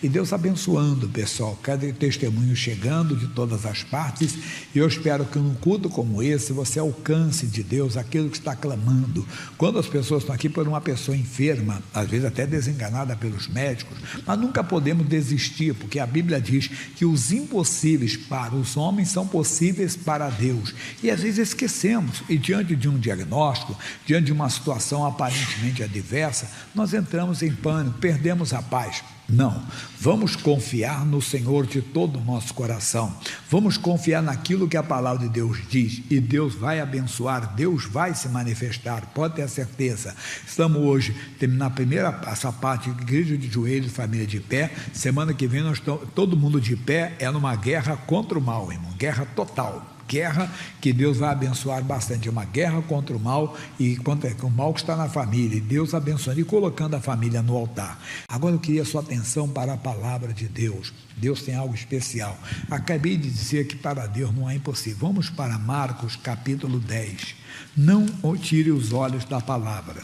E Deus abençoando, pessoal, cada testemunho chegando de todas as partes, e eu espero que num culto como esse, você alcance de Deus aquilo que está clamando. Quando as pessoas estão aqui por uma pessoa enferma, às vezes até desenganada pelos médicos, mas nunca podemos desistir, porque a Bíblia diz que os impossíveis para os homens são possíveis para Deus, e às vezes esquecemos, e diante de um diagnóstico, diante de uma situação aparentemente adversa, nós entramos em pânico, perdemos a paz. Não, vamos confiar no Senhor de todo o nosso coração, vamos confiar naquilo que a palavra de Deus diz, e Deus vai abençoar, Deus vai se manifestar, pode ter certeza. Estamos hoje, terminar essa parte, igreja de joelhos, família de pé. Semana que vem nós estamos, todo mundo de pé, é numa guerra contra o mal, irmão, guerra total. Guerra que Deus vai abençoar bastante, é uma guerra contra o mal e contra o mal que está na família, e Deus abençoando e colocando a família no altar. Agora eu queria sua atenção para a palavra de Deus. Deus tem algo especial. Acabei de dizer que para Deus não é impossível. Vamos para Marcos capítulo 10. Não tire os olhos da palavra.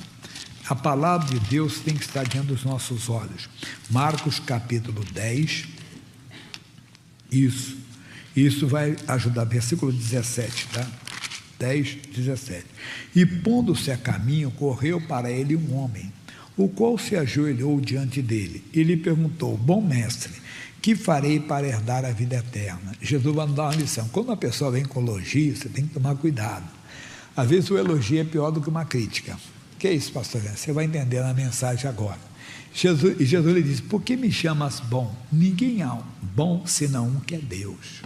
A palavra de Deus tem que estar diante dos nossos olhos. Marcos capítulo 10. Isso vai ajudar, versículo 17, tá? 10, 17. E pondo-se a caminho, correu para ele um homem, o qual se ajoelhou diante dele e lhe perguntou: bom mestre, que farei para herdar a vida eterna? Jesus vai nos dar uma lição. Quando uma pessoa vem com elogio, você tem que tomar cuidado. Às vezes o elogio é pior do que uma crítica. Que é isso, pastor? Você vai entender na mensagem agora. Jesus lhe disse: por que me chamas bom? Ninguém há bom senão um que é Deus.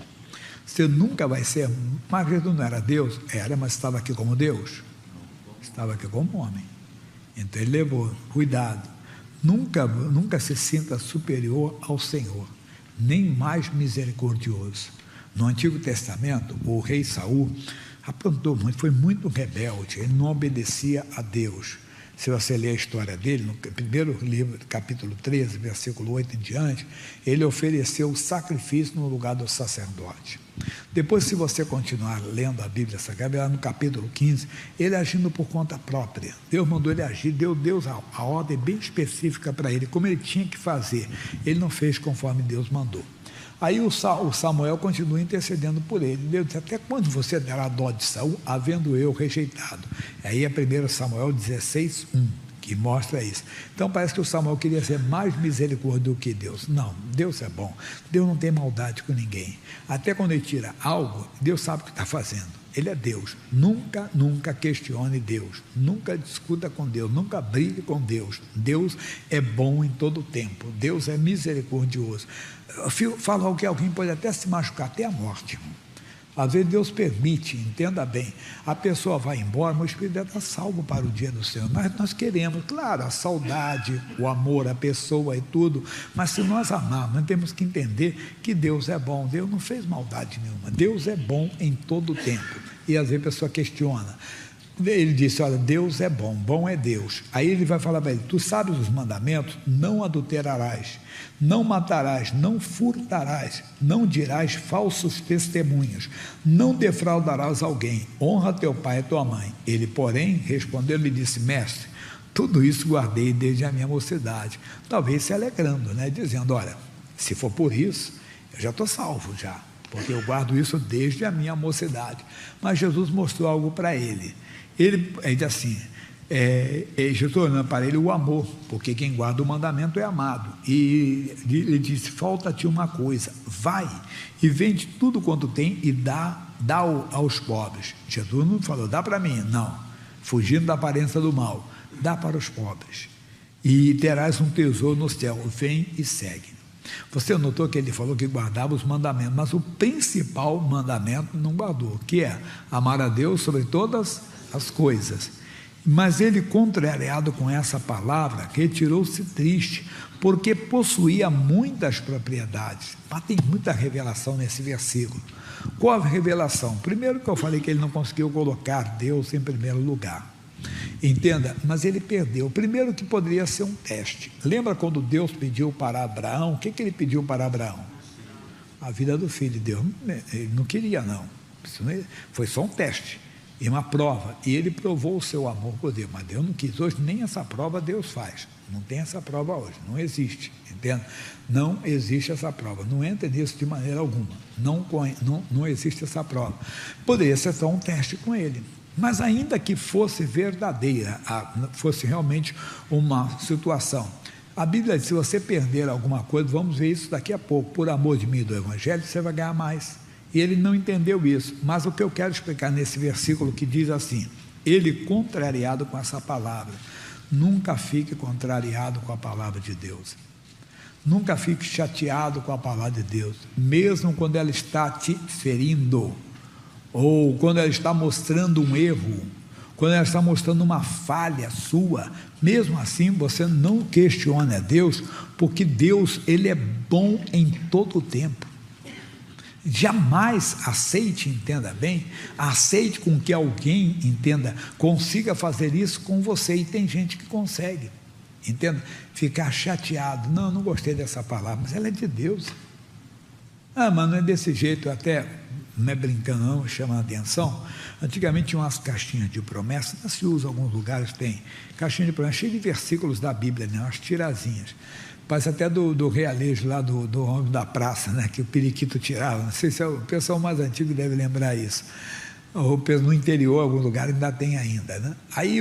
Você nunca vai ser, mas Jesus não era Deus? Era, mas estava aqui como Deus? Estava aqui como homem. Então ele levou, cuidado, nunca se sinta superior ao Senhor, nem mais misericordioso. No Antigo Testamento, o rei Saul aprontou muito, foi muito rebelde, ele não obedecia a Deus. Se você ler a história dele, no primeiro livro, capítulo 13, versículo 8 em diante, ele ofereceu o sacrifício no lugar do sacerdote. Depois, se você continuar lendo a Bíblia Sagrada, no capítulo 15, ele agindo por conta própria. Deus mandou ele agir, deu Deus a ordem bem específica para ele, como ele tinha que fazer. Ele não fez conforme Deus mandou. Aí o Samuel continua intercedendo por ele. Deus disse: até quando você dará dó de Saul, havendo eu rejeitado? Aí é 1 Samuel 16, 1, que mostra isso. Então parece que o Samuel queria ser mais misericordioso do que Deus. Não, Deus é bom. Deus não tem maldade com ninguém. Até quando ele tira algo, Deus sabe o que está fazendo. Ele é Deus. Nunca questione Deus. Nunca discuta com Deus. Nunca brigue com Deus. Deus é bom em todo o tempo. Deus é misericordioso. Fala algo que alguém pode até se machucar, até a morte. Às vezes Deus permite, entenda bem, a pessoa vai embora, mas o Espírito está salvo para o dia do Senhor. Mas nós queremos, claro, a saudade, o amor, a pessoa e tudo, mas se nós amarmos, nós temos que entender que Deus é bom. Deus não fez maldade nenhuma. Deus é bom em todo o tempo. E às vezes a pessoa questiona. Ele disse: olha, Deus é bom é Deus. Aí ele vai falar para ele: tu sabes os mandamentos? Não adulterarás, não matarás, não furtarás, não dirás falsos testemunhos, não defraudarás alguém, honra teu pai e tua mãe. Ele, porém, respondeu e disse: mestre, tudo isso guardei desde a minha mocidade. Talvez se alegrando, né? Dizendo: olha, se for por isso, eu já estou salvo já, porque eu guardo isso desde a minha mocidade. Mas Jesus mostrou algo para ele. Ele diz assim, Jesus olhando para ele o amor, porque quem guarda o mandamento é amado. E ele disse: falta-te uma coisa, vai e vende tudo quanto tem e dá aos pobres. Jesus não falou: dá para mim, não, fugindo da aparência do mal, dá para os pobres e terás um tesouro no céu, vem e segue. Você notou que ele falou que guardava os mandamentos, mas o principal mandamento não guardou, que é amar a Deus sobre todas as coisas. Mas ele, contrariado com essa palavra, retirou-se triste, porque possuía muitas propriedades. Mas tem muita revelação nesse versículo. Qual a revelação? Primeiro, que eu falei que ele não conseguiu colocar Deus em primeiro lugar. Entenda, mas ele perdeu. Primeiro, que poderia ser um teste. Lembra quando Deus pediu para Abraão? O que ele pediu para Abraão? A vida do filho de Deus. Ele não queria, não. Foi só um teste e uma prova, e ele provou o seu amor por Deus, mas Deus não quis. Hoje nem essa prova Deus faz, Não tem essa prova hoje, não existe, entende? Não existe essa prova, não entre nisso de maneira alguma, não existe essa prova. Poderia ser só um teste com ele, mas ainda que fosse verdadeira, fosse realmente uma situação, a Bíblia diz, se você perder alguma coisa, vamos ver isso daqui a pouco, por amor de mim e do Evangelho, você vai ganhar mais. E ele não entendeu isso, mas o que eu quero explicar nesse versículo que diz assim, ele contrariado com essa palavra, nunca fique contrariado com a palavra de Deus, nunca fique chateado com a palavra de Deus, mesmo quando ela está te ferindo, ou quando ela está mostrando um erro, quando ela está mostrando uma falha sua, mesmo assim você não questione a Deus, porque Deus, ele é bom em todo o tempo. Jamais aceite, entenda bem, aceite com que alguém, entenda, consiga fazer isso com você, e tem gente que consegue, entenda, ficar chateado, não gostei dessa palavra, mas ela é de Deus, mas não é desse jeito, até, não é brincando não, chama a atenção, antigamente tinha umas caixinhas de promessa, não se usa em alguns lugares, tem caixinha de promessa, cheia de versículos da Bíblia, né, umas tirazinhas, parece até do realejo lá do homem da praça, né, que o periquito tirava, não sei se o pessoal mais antigo deve lembrar isso, ou no interior, algum lugar ainda tem ainda, né? Aí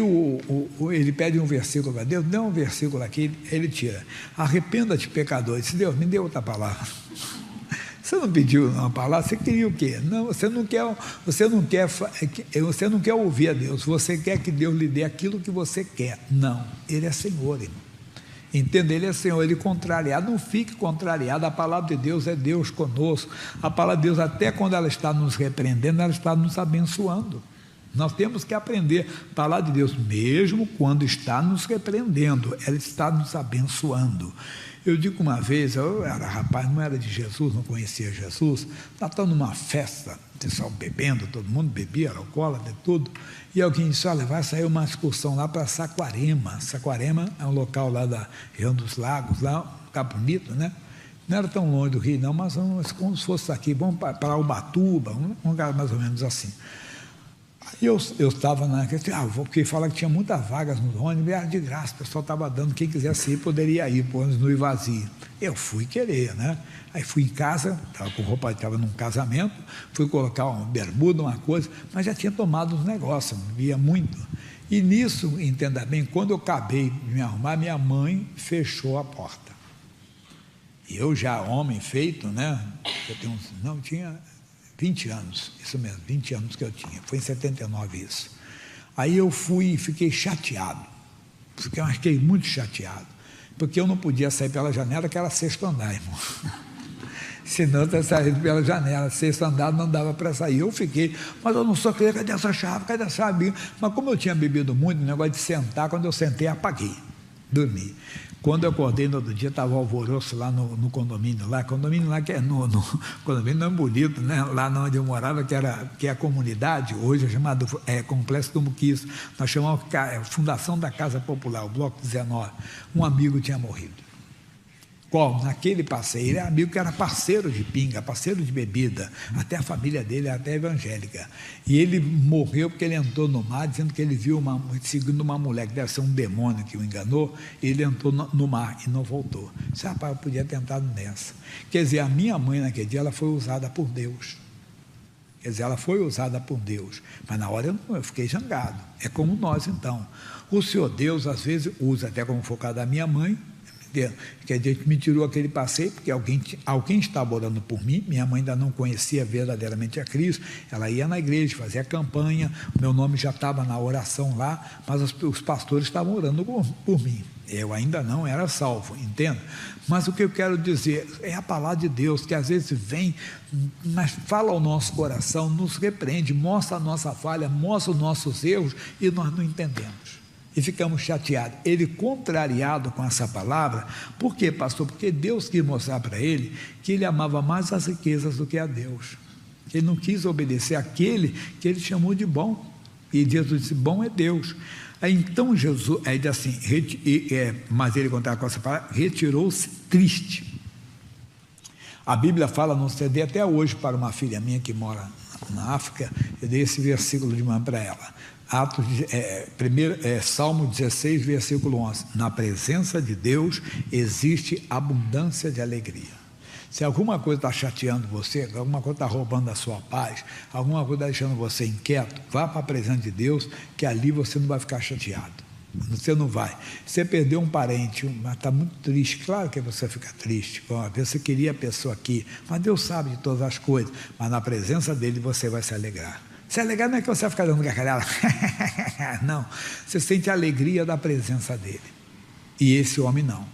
ele pede um versículo para Deus, dá um versículo aqui, ele tira, arrependa-te pecador, disse, Deus, me dê outra palavra. Você não pediu uma palavra, você queria o quê? Não, você não quer ouvir a Deus, você quer que Deus lhe dê aquilo que você quer. Não, Ele é Senhor, irmão. Entenda, Ele é Senhor, Ele contrariado, não fique contrariado, a palavra de Deus é Deus conosco, a palavra de Deus, até quando ela está nos repreendendo, ela está nos abençoando. Nós temos que aprender a palavra de Deus, mesmo quando está nos repreendendo, ela está nos abençoando. Eu digo uma vez, eu era rapaz, não era de Jesus, não conhecia Jesus, estava numa festa, o pessoal bebendo, todo mundo bebia, era alcoólatra, tudo, e alguém disse, olha, vai sair uma excursão lá para Saquarema. Saquarema é um local lá da região dos lagos, lá, um lugar bonito, né? Não era tão longe do Rio, não, mas como se fosse aqui, vamos para Ubatuba, um lugar mais ou menos assim. Aí eu estava porque fala que tinha muitas vagas no ônibus, era de graça, o pessoal estava dando, quem quisesse ir, poderia ir, o ônibus não ia vazio. Eu fui querer, né? Aí fui em casa, estava com roupa, estava num casamento, fui colocar uma bermuda, uma coisa, mas já tinha tomado uns negócios, não via muito. E nisso, entenda bem, quando eu acabei de me arrumar, minha mãe fechou a porta. E eu já, homem feito, né? Eu tinha 20 anos, isso mesmo, 20 anos que eu tinha, foi em 79 isso. Aí eu fui e fiquei chateado, fiquei muito chateado, porque eu não podia sair pela janela, que era sexto andar, irmão. Senão eu teria saído pela janela, sexto andar não dava para sair. Eu fiquei, mas eu não sou crente, cadê essa chave? Mas como eu tinha bebido muito, o negócio de sentar, quando eu sentei, apaguei, dormi. Quando eu acordei no outro dia, estava o alvoroço lá no condomínio lá que é no condomínio não é bonito, né? Lá onde eu morava, que é a comunidade, hoje é chamado Complexo do Muquiço, nós chamamos Fundação da Casa Popular, o Bloco 19, um amigo tinha morrido. Qual? Naquele passeio, ele era amigo que era parceiro de pinga, parceiro de bebida, até a família dele era até evangélica, e ele morreu porque ele entrou no mar, dizendo que ele viu seguindo uma mulher, que deve ser um demônio que o enganou, ele entrou no mar e não voltou. Disse, rapaz, eu podia ter entrado nessa. Quer dizer, a minha mãe naquele dia, ela foi usada por Deus, mas na hora eu fiquei zangado, é como nós então, o Senhor Deus às vezes usa, até como foi o caso da minha mãe, quer dizer, que me tirou aquele passeio, porque alguém estava orando por mim, minha mãe ainda não conhecia verdadeiramente a Cristo, ela ia na igreja, fazia campanha, o meu nome já estava na oração lá, mas os pastores estavam orando por mim, eu ainda não era salvo, entende? Mas o que eu quero dizer, é a palavra de Deus, que às vezes vem, mas fala ao nosso coração, nos repreende, mostra a nossa falha, mostra os nossos erros, e nós não entendemos. E ficamos chateados. Ele contrariado com essa palavra, por quê, pastor? Porque Deus quis mostrar para ele que ele amava mais as riquezas do que a Deus. Ele não quis obedecer àquele que ele chamou de bom. E Jesus disse, bom é Deus. Aí então Jesus, aí diz assim, mas ele contrariado com essa palavra, retirou-se triste. A Bíblia fala, no CD até hoje, para uma filha minha que mora na África, eu dei esse versículo de manhã para ela. Salmo 16, versículo 11. Na presença de Deus existe abundância de alegria. Se alguma coisa está chateando você, alguma coisa está roubando a sua paz, alguma coisa está deixando você inquieto, vá para a presença de Deus, que ali você não vai ficar chateado. Você não vai. Você perdeu um parente, mas está muito triste. Claro que você fica triste. Às vezes você queria a pessoa aqui, mas Deus sabe de todas as coisas. Mas na presença dele você vai se alegrar. Se alegrar não é que você vai ficar dando gargalhada. Não. Você sente a alegria da presença dele. E esse homem não.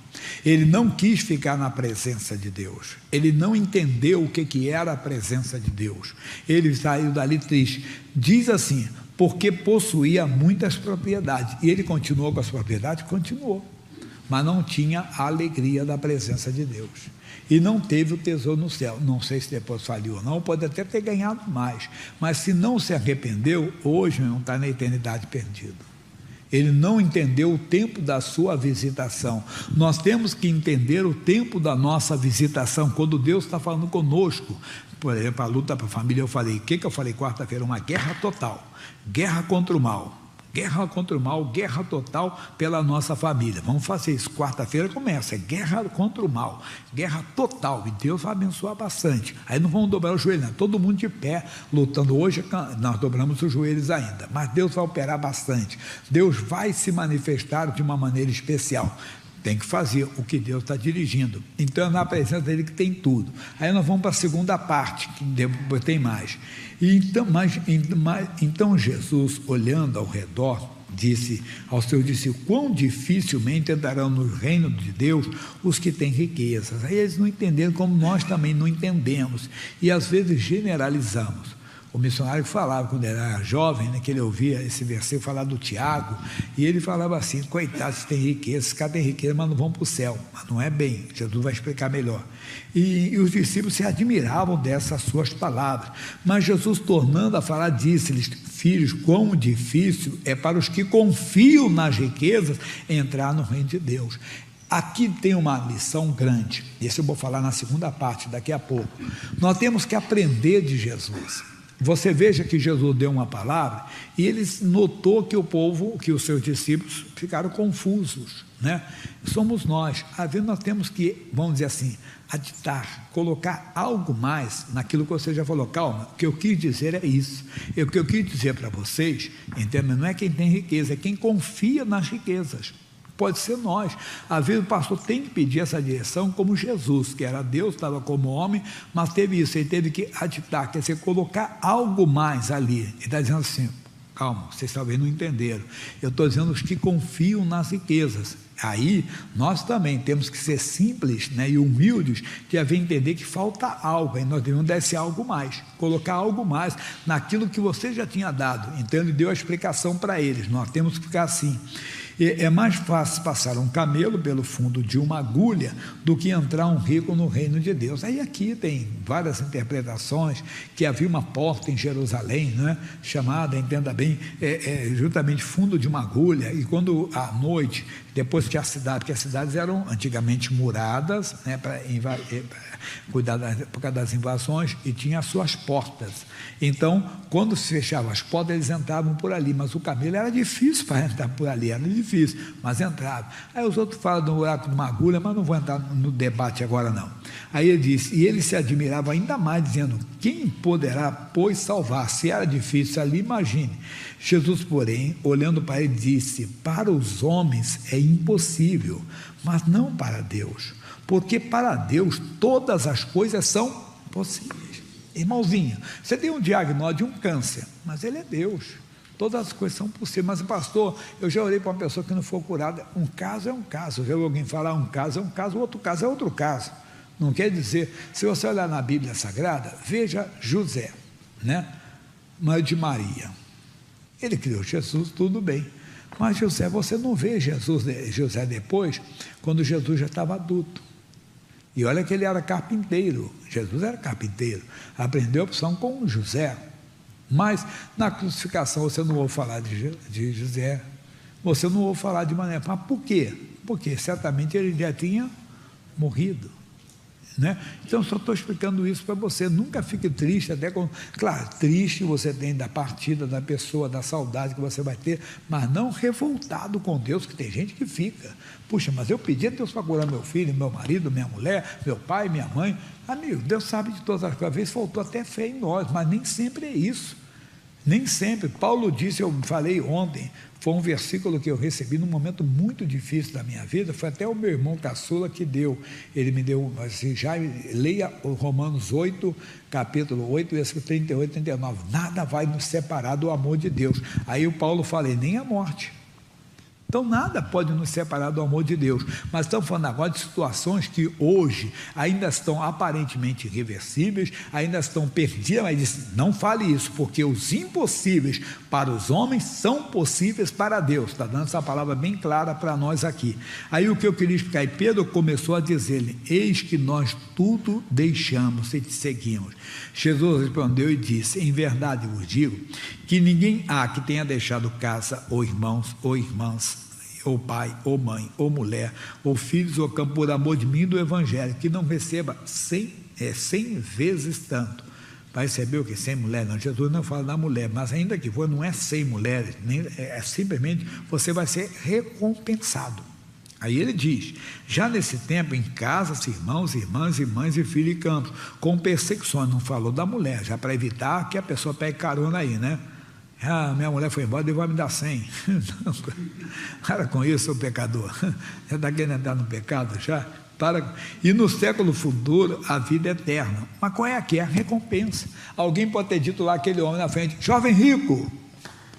Ele não quis ficar na presença de Deus. Ele não entendeu o que era a presença de Deus. Ele saiu dali triste. Diz assim: porque possuía muitas propriedades. E ele continuou com as propriedades? Continuou. Mas não tinha a alegria da presença de Deus. E não teve o tesouro no céu. Não sei se depois faliu ou não, pode até ter ganhado mais. Mas se não se arrependeu, hoje não está na eternidade perdido. Ele não entendeu o tempo da sua visitação. Nós temos que entender o tempo da nossa visitação, quando Deus está falando conosco. Por exemplo, a luta para a família, eu falei, o que eu falei quarta-feira? Uma guerra total, guerra contra o mal, guerra total pela nossa família. Vamos fazer isso, quarta-feira começa, guerra contra o mal, guerra total, e Deus vai abençoar bastante. Aí não vamos dobrar o joelho, não, todo mundo de pé, lutando. Hoje nós dobramos os joelhos ainda, mas Deus vai operar bastante, Deus vai se manifestar de uma maneira especial. Tem que fazer o que Deus está dirigindo. Então é na presença dele que tem tudo. Aí nós vamos para a segunda parte, que depois tem mais. Então Jesus, olhando ao redor, disse aos seus discípulos: quão dificilmente entrarão no reino de Deus os que têm riquezas. Aí eles não entenderam, como nós também não entendemos, e às vezes generalizamos. O missionário falava, quando ele era jovem, né, que ele ouvia esse versículo falar do Tiago, e ele falava assim: coitados, tem riqueza, esses caras têm riqueza, mas não vão para o céu. Mas não é bem, Jesus vai explicar melhor. E os discípulos se admiravam dessas suas palavras, mas Jesus, tornando a falar, disse-lhes: filhos, quão difícil é para os que confiam nas riquezas entrar no reino de Deus. Aqui tem uma lição grande, isso eu vou falar na segunda parte, daqui a pouco. Nós temos que aprender de Jesus. Você veja que Jesus deu uma palavra e ele notou que o povo, que os seus discípulos ficaram confusos, né? Somos nós. Às vezes nós temos que, vamos dizer assim, aditar, colocar algo mais naquilo que você já falou. Calma, o que eu quis dizer é isso. O que eu quis dizer para vocês, entenda, não é quem tem riqueza, é quem confia nas riquezas. Pode ser nós. Às vezes o pastor tem que pedir essa direção, como Jesus, que era Deus, estava como homem, mas teve isso, ele teve que aditar, quer dizer, colocar algo mais ali. Ele está dizendo assim: calma, vocês talvez não entenderam, eu estou dizendo os que confiam nas riquezas. Aí nós também temos que ser simples, né, e humildes, de haver entender que falta algo, aí nós devemos dar esse algo mais, colocar algo mais naquilo que você já tinha dado. Então ele deu a explicação para eles, nós temos que ficar assim. É mais fácil passar um camelo pelo fundo de uma agulha do que entrar um rico no reino de Deus. Aí aqui tem várias interpretações, que havia uma porta em Jerusalém, né, chamada, entenda bem, justamente fundo de uma agulha, e quando à noite, depois tinha a cidade, porque as cidades eram antigamente muradas, né, para cuidar por causa das invasões, e tinha as suas portas. Então, quando se fechavam as portas, eles entravam por ali, mas o camelo era difícil para entrar por ali, era difícil, mas entrava. Aí os outros falam do buraco de uma agulha, mas não vou entrar no debate agora não. Aí ele disse, e ele se admirava ainda mais, dizendo: quem poderá, pois, salvar? Se era difícil ali, imagine. Jesus, porém, olhando para ele, disse: para os homens é impossível, mas não para Deus, porque para Deus todas as coisas são possíveis. Irmãozinho, você tem um diagnóstico de um câncer, mas ele é Deus, todas as coisas são possíveis. Mas pastor, eu já orei para uma pessoa que não foi curada. Um caso é um caso, eu já ouvi alguém falar, um caso é um caso, outro caso é outro caso. Não quer dizer, se você olhar na Bíblia Sagrada, veja José, né, mãe de Maria, ele criou Jesus, tudo bem, mas José, você não vê José depois, quando Jesus já estava adulto. E olha que ele era carpinteiro, Jesus era carpinteiro, aprendeu a opção com José, mas na crucificação você não ouve falar de José, você não ouve falar de maneira, mas por quê? Porque certamente ele já tinha morrido. Né? Então, só estou explicando isso para você. Nunca fique triste, até com. Claro, triste você tem da partida da pessoa, da saudade que você vai ter, mas não revoltado com Deus, que tem gente que fica. Puxa, mas eu pedi a Deus para curar meu filho, meu marido, minha mulher, meu pai, minha mãe. Amigo, Deus sabe de todas as coisas. Às vezes faltou até fé em nós, mas nem sempre é isso. Nem sempre. Paulo disse, eu falei ontem, foi um versículo que eu recebi num momento muito difícil da minha vida, foi até o meu irmão caçula que deu, ele me deu, assim, já leia o Romanos 8, capítulo 8, versículo 38 e 39, nada vai nos separar do amor de Deus. Aí o Paulo fala, nem a morte. Então nada pode nos separar do amor de Deus, mas estamos falando agora de situações que hoje ainda estão aparentemente irreversíveis, ainda estão perdidas, mas diz, não fale isso, porque os impossíveis para os homens são possíveis para Deus. Está dando essa palavra bem clara para nós aqui. Aí o que eu queria explicar, e Pedro começou a dizer-lhe, eis que nós tudo deixamos e te seguimos. Jesus respondeu e disse, em verdade vos digo, que ninguém há que tenha deixado casa, ou irmãos, ou irmãs, ou pai, ou mãe, ou mulher, ou filhos, ou campo, por amor de mim e do Evangelho, que não receba 100 vezes tanto. Vai receber o que? 100 mulheres? Não, Jesus não fala da mulher, mas ainda que for, não é 100 mulheres, nem, simplesmente você vai ser recompensado. Aí ele diz, já nesse tempo, em casas, irmãos, irmãs, e mães e filhos e campos, com perseguições, não falou da mulher, já para evitar que a pessoa pegue carona aí, né? Ah, minha mulher foi embora, Deus vai me dar 100. Não, para com isso, seu pecador. Já está querendo entrar no pecado já? Para. E no século futuro, a vida eterna. Mas qual é aqui? É a recompensa. Alguém pode ter dito lá, aquele homem na frente, jovem rico.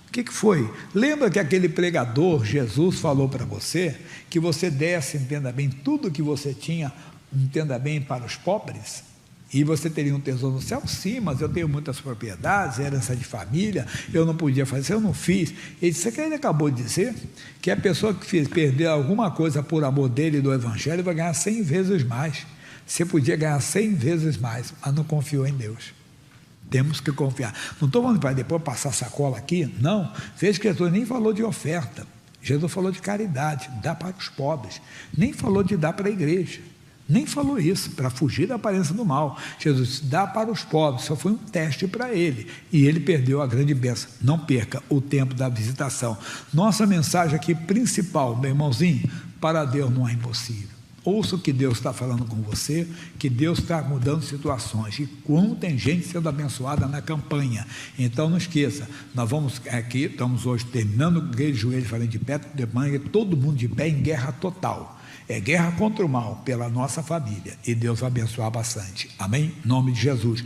O que foi? Lembra que aquele pregador, Jesus, falou para você, que você desse, entenda bem, tudo que você tinha, entenda bem, para os pobres? E você teria um tesouro no céu? Sim, mas eu tenho muitas propriedades, herança de família, eu não podia fazer, eu não fiz. Ele disse, ele acabou de dizer que a pessoa que fez perder alguma coisa por amor dele e do Evangelho vai ganhar 100 vezes mais. Você podia ganhar 100 vezes mais, mas não confiou em Deus. Temos que confiar. Não estou falando para depois passar sacola aqui, não. Veja que Jesus nem falou de oferta. Jesus falou de caridade, dar para os pobres. Nem falou de dar para a igreja. Nem falou isso, para fugir da aparência do mal. Jesus dá para os pobres, só foi um teste para ele, e ele perdeu a grande bênção. Não perca o tempo da visitação. Nossa mensagem aqui principal, meu irmãozinho, para Deus não é impossível. Ouça o que Deus está falando com você, que Deus está mudando situações, e como tem gente sendo abençoada na campanha. Então não esqueça, nós vamos aqui, estamos hoje terminando o Igreja de Joelhos, falando de pé, de manhã, todo mundo de pé em guerra total. É guerra contra o mal, pela nossa família, e Deus vai abençoar bastante. Amém? Em nome de Jesus.